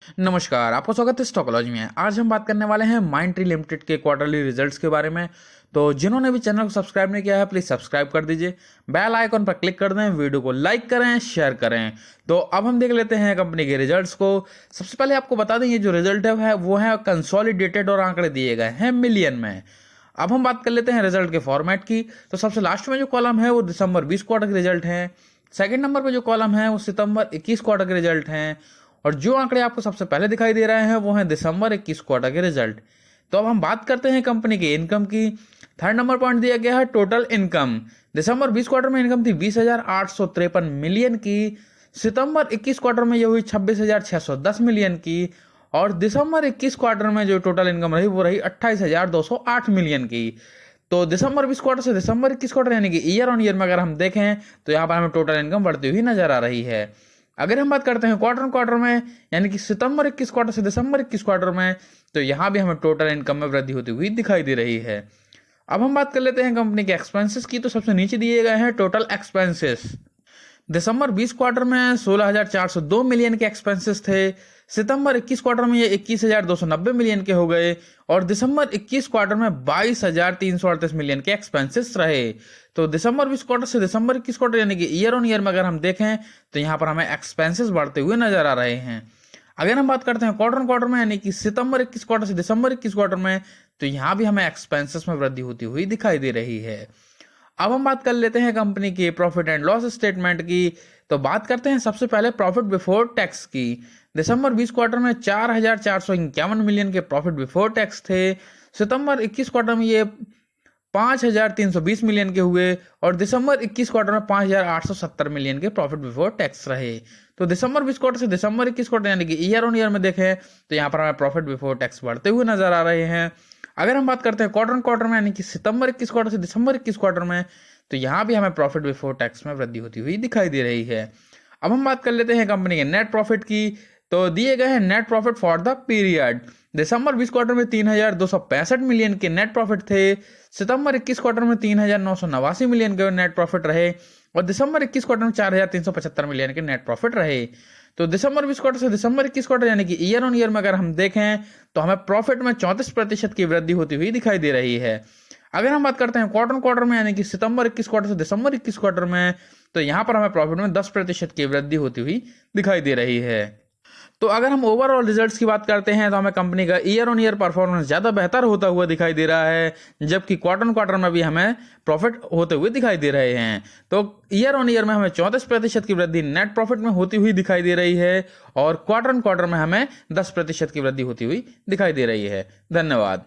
नमस्कार, आपका स्वागत है स्टॉकलॉजी में। आज हम बात करने वाले हैं माइंडट्री लिमिटेड के क्वार्टरली रिजल्ट्स के बारे में। तो जिन्होंने भी चैनल को सब्सक्राइब नहीं किया है, प्लीज सब्सक्राइब कर दीजिए, बेल आइकन पर क्लिक कर दें, वीडियो को लाइक करें, शेयर करें। तो अब हम देख लेते हैं कंपनी के रिजल्ट्स को। सबसे पहले आपको बता दें, ये जो रिजल्ट है वो है कंसोलिडेटेड और आंकड़े दिए गए हैं मिलियन में। अब हम बात कर लेते हैं रिजल्ट के फॉर्मेट की। तो सबसे लास्ट में जो कॉलम है वो दिसंबर 20 क्वार्टर के रिजल्ट है। सेकंड नंबर पे जो कॉलम है वो सितंबर 21 क्वार्टर के रिजल्ट हैं। और जो आंकड़े आपको सबसे पहले दिखाई दे रहे हैं वो हैं दिसंबर 21 क्वार्टर के रिजल्ट। तो अब हम बात करते हैं कंपनी के इनकम की। थर्ड नंबर पॉइंट दिया गया है टोटल इनकम। दिसंबर 20 क्वार्टर में इनकम थी 20,853 मिलियन की। सितंबर 21 क्वार्टर में ये हुई 26,610 मिलियन की। और दिसंबर 21 क्वार्टर में जो टोटल इनकम रही वो रही 28,208 मिलियन की। तो दिसंबर 20 क्वार्टर से दिसंबर 21 क्वार्टर यानी कि ईयर ऑन ईयर में अगर हम देखें तो यहाँ पर हमें टोटल इनकम बढ़ती हुई नजर आ रही है। अगर हम बात करते हैं क्वार्टर में यानी कि सितंबर 21 क्वार्टर से दिसंबर 21 क्वार्टर में, तो यहाँ भी हमें टोटल इनकम में वृद्धि होती हुई दिखाई दे रही है। अब हम बात कर लेते हैं कंपनी के एक्सपेंसेस की। तो सबसे नीचे दिए गए हैं टोटल एक्सपेंसेस। दिसंबर 20 क्वार्टर में 16,402 मिलियन के एक्सपेंसेस थे। सितंबर 21 क्वार्टर में ये 21,290 मिलियन के हो गए। और दिसंबर 21 क्वार्टर में 22,338 मिलियन के एक्सपेंसेस रहे। तो दिसंबर 20 क्वार्टर से दिसंबर 21 क्वार्टर यानी कि ईयर ऑन ईयर में अगर हम देखें तो यहाँ पर हमें एक्सपेंसेस बढ़ते हुए नजर आ रहे हैं। अगर हम बात करते हैं क्वार्टर में यानी कि सितंबर 21 क्वार्टर से दिसंबर 21 क्वार्टर में, तो यहाँ भी हमें एक्सपेंसेस में वृद्धि होती हुई दिखाई दे रही है। अब हम बात कर लेते हैं कंपनी की प्रॉफिट एंड लॉस स्टेटमेंट की। तो बात करते हैं सबसे पहले प्रॉफिट बिफोर टैक्स की। दिसंबर 20 क्वार्टर में 4,451 मिलियन के प्रॉफिट बिफोर टैक्स थे। सितंबर 21 क्वार्टर में ये 5,320 मिलियन के हुए। और दिसंबर 21 क्वार्टर में 5,870 मिलियन के प्रॉफिट बिफोर टैक्स रहे। तो दिसंबर 20 क्वार्टर से दिसंबर 21 क्वार्टर यानी कि ईयर ऑन ईयर में देखें तो यहाँ पर हमें प्रॉफिट बिफोर टैक्स बढ़ते हुए नजर आ रहे हैं। अगर हम बात करते हैं क्वार्टर में यानी कि सितंबर 21 क्वार्टर से दिसंबर 21 क्वार्टर में, तो यहाँ भी हमें प्रॉफिट बिफोर टैक्स में वृद्धि होती हुई दिखाई दे रही है। अब हम बात कर लेते हैं कंपनी के नेट प्रॉफिट की। तो दिए गए हैं net profit for the period. December 20 quarter में 3,265 मिलियन के नेट प्रॉफिट थे। सितंबर 21 क्वार्टर में 3,989 मिलियन के नेट प्रॉफिट रहे। और दिसंबर 21 क्वार्टर में 4,375 मिलियन के नेट प्रॉफिट रहे। तो दिसंबर 20 क्वार्टर से दिसंबर 21 क्वार्टर यानी कि ईयर ऑन ईयर में अगर हम देखें तो हमें प्रॉफिट में 34% की वृद्धि होती हुई दिखाई दे रही है। अगर हम बात करते हैं क्वार्टर में यानी कि सितंबर 21 क्वार्टर से दिसंबर 21 क्वार्टर में, तो यहाँ पर हमें प्रॉफिट में 10% की वृद्धि होती हुई दिखाई दे रही है। तो अगर हम ओवरऑल रिजल्ट्स की बात करते हैं तो हमें कंपनी का ईयर ऑन ईयर परफॉर्मेंस ज़्यादा बेहतर होता हुआ दिखाई दे रहा है, जबकि क्वार्टर में भी हमें प्रॉफिट होते हुए दिखाई दे रहे हैं। तो ईयर ऑन ईयर में हमें 34% की वृद्धि नेट प्रॉफिट में होती हुई दिखाई दे रही है। और क्वार्टर में हमें 10% की वृद्धि होती हुई दिखाई दे रही है। धन्यवाद।